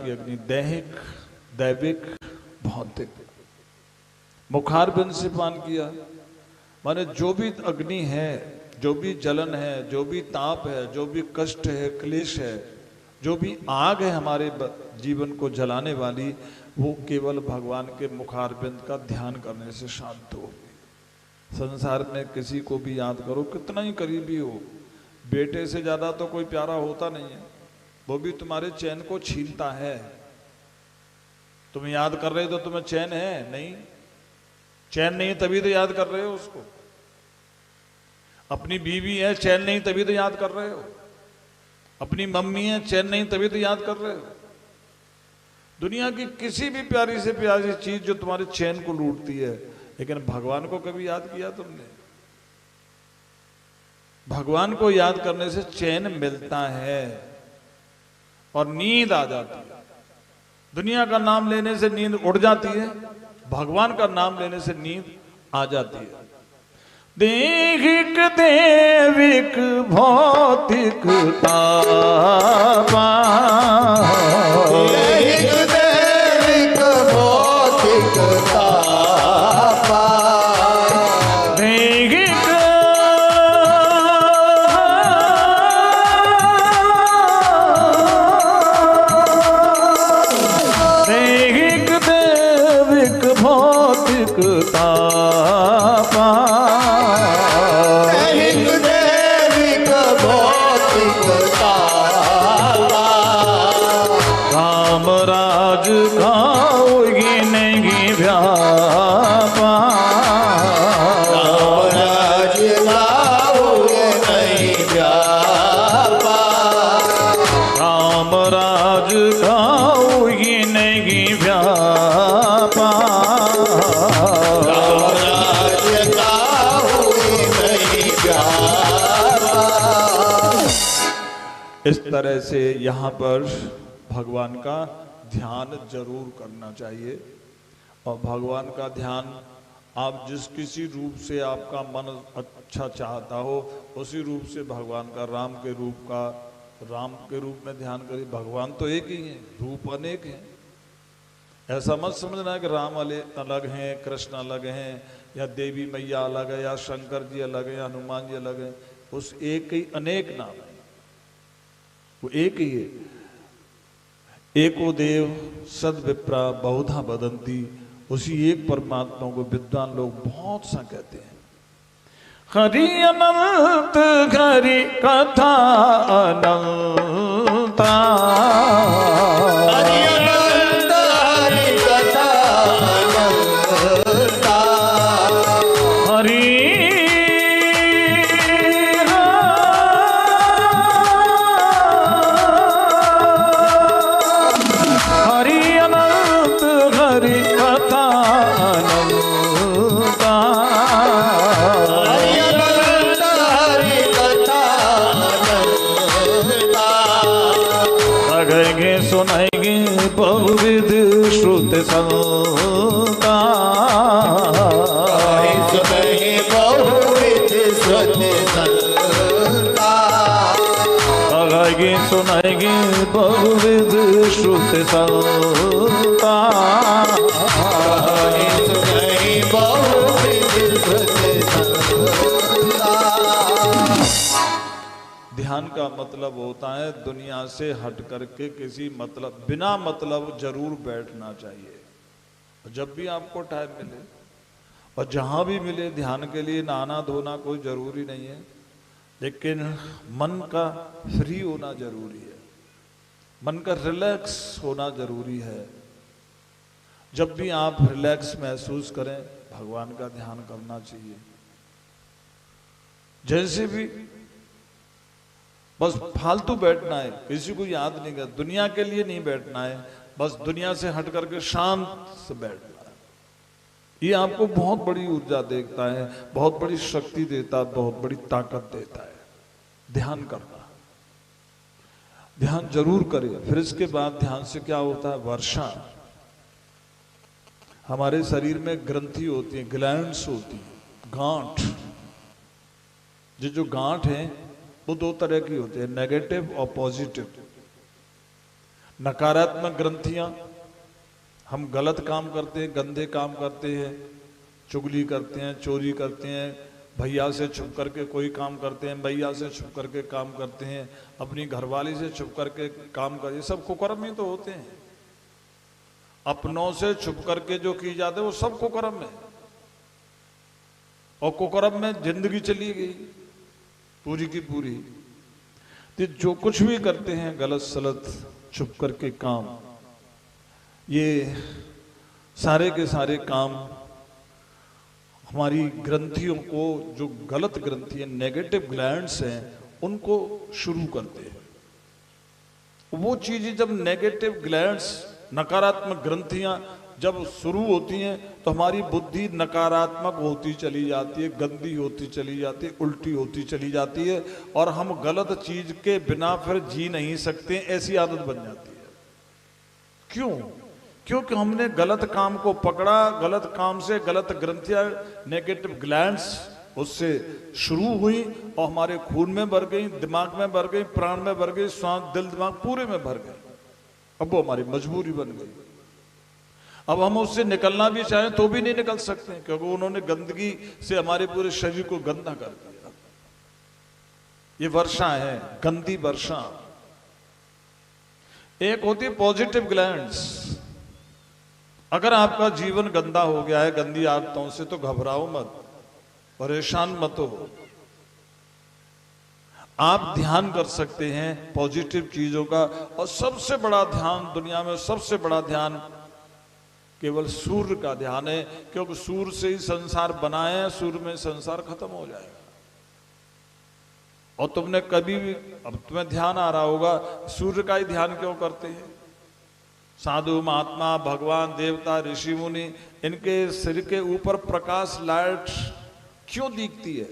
की अग्नि, दैहिक, दैविक, भौतिक। मुखारबिंद से पान किया माने जो भी अग्नि है, जो भी जलन है, जो भी ताप है, जो भी कष्ट है, क्लेश है, जो भी आग है हमारे जीवन को जलाने वाली, वो केवल भगवान के मुखारबिंद का ध्यान करने से शांत होगी। संसार में किसी को भी याद करो, कितना ही करीबी हो, बेटे से ज्यादा तो कोई प्यारा होता नहीं है, वो भी तुम्हारे चैन को छीनता है। तुम याद कर रहे हो तो तुम्हें चैन है? नहीं, चैन नहीं तभी तो याद कर रहे हो उसको। अपनी बीवी है, चैन नहीं तभी तो याद कर रहे हो। अपनी मम्मी है, चैन नहीं तभी तो याद कर रहे हो। दुनिया की किसी भी प्यारी से प्यारी चीज जो तुम्हारे चैन को लूटती है, लेकिन भगवान को कभी याद किया तुमने? भगवान को याद करने से चैन मिलता है और नींद आ जाती है। दुनिया का नाम लेने से नींद उड़ जाती है, भगवान का नाम लेने से नींद आ जाती है। दैहिक दैविक भौतिक तापा, दैहिक दैविक भौतिक तापा, दैहिक दैहिक दैविक भौतिक तापा, राज खाओगी नहीं व्यापा, राज खाओगे नहीं व्यापा, राम राज खाओगी नहीं व्यापा, राज खाओगे नहीं व्यापा। इस तरह से यहाँ पर भगवान का ध्यान जरूर करना चाहिए। और भगवान का ध्यान आप जिस किसी रूप से आपका मन अच्छा चाहता हो, उसी रूप से भगवान का, राम के रूप में ध्यान करिए। भगवान तो एक ही है, रूप अनेक हैं। ऐसा मत समझना है कि राम अलग हैं, कृष्ण अलग हैं, या देवी मैया अलग है, या शंकर जी अलग है, या हनुमान जी अलग है। उस एक ही अनेक नाम है, वो एक ही है। एको देव सद विप्रा बहुधा बदंती, उसी एक परमात्मा को विद्वान लोग बहुत सा कहते हैं। हरि अनंत हरि कथा अनंता, हरि अनंत हरि कथा अनंता, हरि सुनाएंगे बहुविध श्रुत संता, सुनाएंगे बहुविध श्रुत संता, सुनाएंगे बहुविध श्रुत संता, सुनाएंगे बहुविध श्रुत संता। ध्यान का मतलब होता है दुनिया से हट करके किसी मतलब, बिना मतलब जरूर बैठना चाहिए। जब भी आपको टाइम मिले और जहां भी मिले, ध्यान के लिए नहाना धोना कोई जरूरी नहीं है, लेकिन मन का फ्री होना जरूरी है, मन का रिलैक्स होना जरूरी है। जब भी आप रिलैक्स महसूस करें, भगवान का ध्यान करना चाहिए। जैसे भी बस फालतू बैठना है, किसी को याद नहीं करना, दुनिया के लिए नहीं बैठना है, बस दुनिया से हट करके शांत से बैठना है। ये आपको बहुत बड़ी ऊर्जा देता है, बहुत बड़ी शक्ति देता है, बहुत बड़ी ताकत देता है। ध्यान करना, ध्यान जरूर करें। फिर इसके बाद ध्यान से क्या होता है, वर्षा। हमारे शरीर में ग्रंथि होती है, ग्लैंड्स होती है, गांठ। ये जो गांठ है वो दो तरह की होती है, नेगेटिव और पॉजिटिव। नकारात्मक ग्रंथियां, हम गलत काम करते हैं, गंदे काम करते हैं, चुगली करते हैं, चोरी करते हैं, भैया से छुप करके कोई काम करते हैं, भैया से छुप करके काम करते हैं, अपनी घरवाली से छुप करके काम कर, ये सब कुकर्म ही तो होते हैं। अपनों से छुप करके जो की जाते हैं वो सब कुकर्म है, और कुकर्म में जिंदगी चली गई पूरी की पूरी। तो जो कुछ भी करते हैं गलत सलत छुप करके काम, ये सारे के सारे काम हमारी ग्रंथियों को, जो गलत ग्रंथि है, नेगेटिव ग्लैंड्स हैं, उनको शुरू करते हैं। वो चीजें जब नेगेटिव ग्लैंड्स, नकारात्मक ग्रंथियां जब शुरू होती हैं तो हमारी बुद्धि नकारात्मक होती चली जाती है, गंदी होती चली जाती है, उल्टी होती चली जाती है, और हम गलत चीज के बिना फिर जी नहीं सकते, ऐसी आदत बन जाती है। क्यों? क्योंकि हमने गलत काम को पकड़ा, गलत काम से गलत ग्रंथियां, नेगेटिव ग्लैंड्स उससे शुरू हुई और हमारे खून में भर गई, दिमाग में भर गई, प्राण में भर गई, श्वास, दिल, दिमाग पूरे में भर गई। अब वो हमारी मजबूरी बन गई। अब हम उससे निकलना भी चाहें तो भी नहीं निकल सकते, क्योंकि उन्होंने गंदगी से हमारे पूरे शरीर को गंदा कर दिया। ये वर्षा है, गंदी वर्षा। एक होती है पॉजिटिव ग्लैंड्स। अगर आपका जीवन गंदा हो गया है गंदी आदतों से, तो घबराओ मत, परेशान मत हो। आप ध्यान कर सकते हैं पॉजिटिव चीजों का, और सबसे बड़ा ध्यान दुनिया में, सबसे बड़ा ध्यान केवल सूर्य का ध्यान है, क्योंकि सूर्य से ही संसार बना है, सूर्य में संसार खत्म हो जाएगा। और तुमने कभी भी, अब तुम्हें ध्यान आ रहा होगा, सूर्य का ही ध्यान क्यों करते हैं? साधु महात्मा, भगवान, देवता, ऋषि मुनि, इनके सिर के ऊपर प्रकाश, लाइट क्यों दिखती है?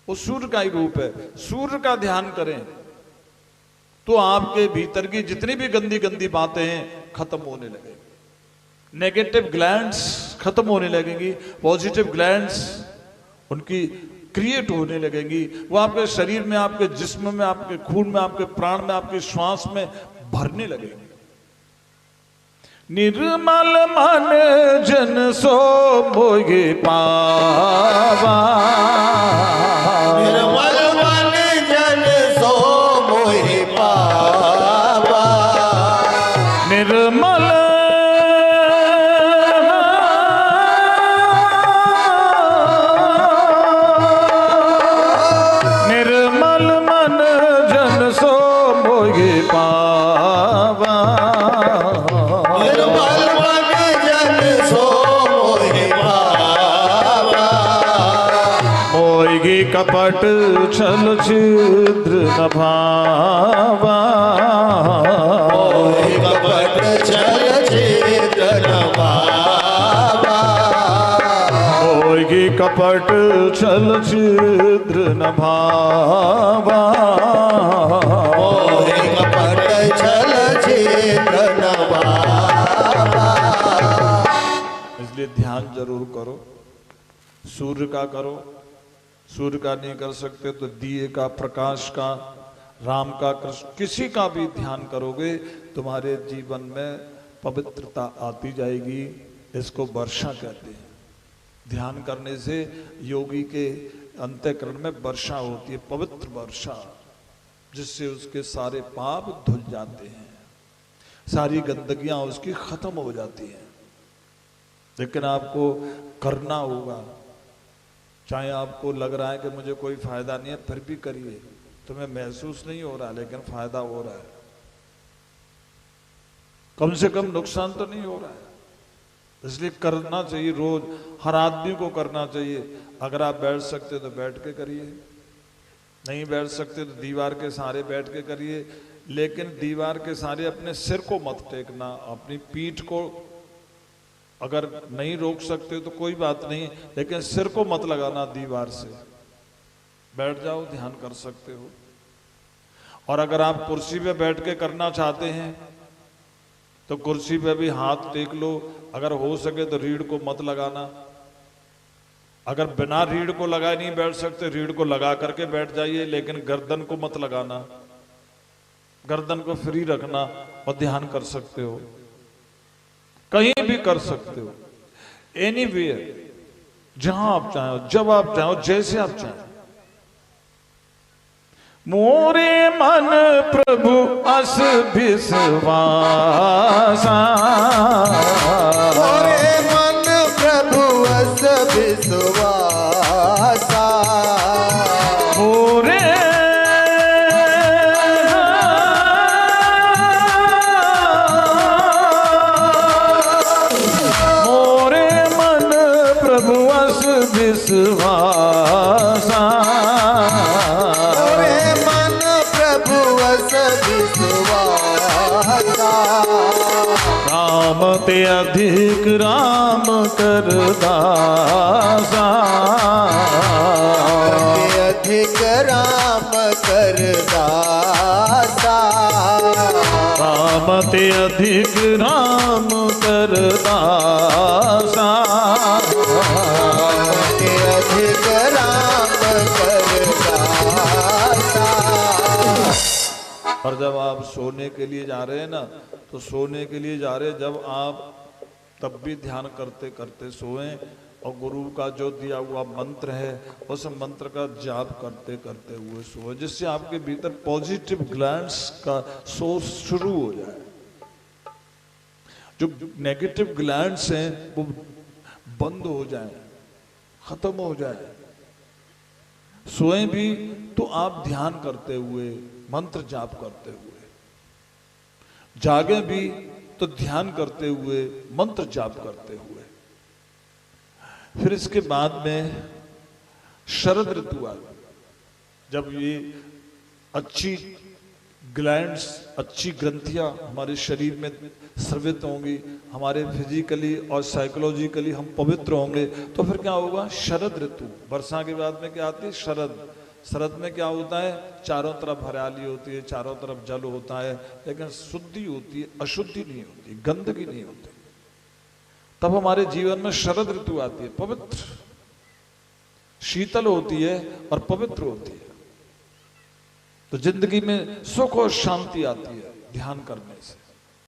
वो सूर्य का ही रूप है। सूर्य का ध्यान करें तो आपके भीतर की जितनी भी गंदी गंदी बातें हैं खत्म होने लगेंगी, नेगेटिव ग्लैंड्स खत्म होने लगेंगी, पॉजिटिव ग्लैंड्स उनकी क्रिएट होने लगेंगी। वो आपके शरीर में, आपके जिस्म में, आपके खून में, आपके प्राण में, आपके श्वास में भरने लगेंगे। निर्मल मन जन सो मोहि पावा, निर्मल मन जन सो मोहि पावा, निर्मल निर्मल मन जन सो मोहि पावा, निर्मल मन जन सो मोहि पावा, मोहि कपट छल छिद्र न भावा, मोहि कपट छल छिद्र न भावा, मोहि कपट छल छिद्र न भावा, मोहि कपट छल छिद्र न भावा। इसलिए ध्यान जरूर करो, सूर्य का करो, सूर्य का नहीं कर सकते तो दिए का, प्रकाश का, राम का, कृष्ण, किसी का भी ध्यान करोगे तुम्हारे जीवन में पवित्रता आती जाएगी। इसको वर्षा कहते हैं। ध्यान करने से योगी के अंतःकरण में वर्षा होती है, पवित्र वर्षा, जिससे उसके सारे पाप धुल जाते हैं, सारी गंदगियां उसकी खत्म हो जाती हैं। लेकिन आपको करना होगा, चाहे आपको लग रहा है कि मुझे कोई फायदा नहीं है, फिर भी करिए। तुम्हें महसूस नहीं हो रहा लेकिन फायदा हो रहा है, कम से कम नुकसान तो नहीं हो रहा है। इसलिए करना चाहिए, रोज हर आदमी को करना चाहिए। अगर आप बैठ सकते तो बैठ के करिए, नहीं बैठ सकते तो दीवार के सहारे बैठ के करिए। लेकिन दीवार के सहारे अपने सिर को मत टेकना, अपनी पीठ को अगर नहीं रोक सकते तो कोई बात नहीं, लेकिन सिर को मत लगाना दीवार से। बैठ जाओ, ध्यान कर सकते हो। और अगर आप कुर्सी पे बैठ के करना चाहते हैं तो कुर्सी पे भी हाथ टेक लो। अगर हो सके तो रीढ़ को मत लगाना। अगर बिना रीढ़ को लगाए नहीं बैठ सकते, रीढ़ को लगा करके बैठ जाइए, लेकिन गर्दन को मत लगाना। गर्दन को फ्री रखना और ध्यान कर सकते हो, कहीं भी कर सकते हो, एनीवेयर, जहां आप चाहो, जब आप चाहो, जैसे आप चाहो। मोरे मन प्रभु अस विश्वासा, मोरे मन प्रभु अस विश्वासा, मोरे मोरे मन प्रभु अस विश्वासा, मोरे मन प्रभु अस विश्वासा, राम ते अधिक राम कर दासा, अधिक राम कर दासा, राम ते अधिक राम कर दासा, अधिक राम कर दासा। और जब आप सोने के लिए जा रहे हैं ना, तो सोने के लिए जा रहे हैं, जब आप तब भी ध्यान करते करते सोएं और गुरु का जो दिया हुआ मंत्र है उस मंत्र का जाप करते करते हुए सोएं, जिससे आपके भीतर पॉजिटिव ग्लैंड्स का सोर्स शुरू हो जाए। जो नेगेटिव ग्लैंड्स हैं वो बंद हो जाए, खत्म हो जाए। सोएं भी तो आप ध्यान करते हुए, मंत्र जाप करते हुए, जागे भी तो ध्यान करते हुए, मंत्र जाप करते हुए। फिर इसके बाद में शरद ऋतु आ गई, जब ये अच्छी ग्लैंड्स, अच्छी ग्रंथियां हमारे शरीर में स्रवित होंगी, हमारे फिजिकली और साइकोलॉजिकली हम पवित्र होंगे, तो फिर क्या होगा? शरद ऋतु। वर्षा के बाद में क्या आती है? शरद। शरद में क्या होता है? चारों तरफ हरियाली होती है, चारों तरफ जल होता है, लेकिन शुद्धि होती है, अशुद्धि नहीं होती, गंदगी नहीं होती। तब हमारे जीवन में शरद ऋतु आती है, पवित्र, शीतल होती है और पवित्र होती है। तो जिंदगी में सुख और शांति आती है ध्यान करने से।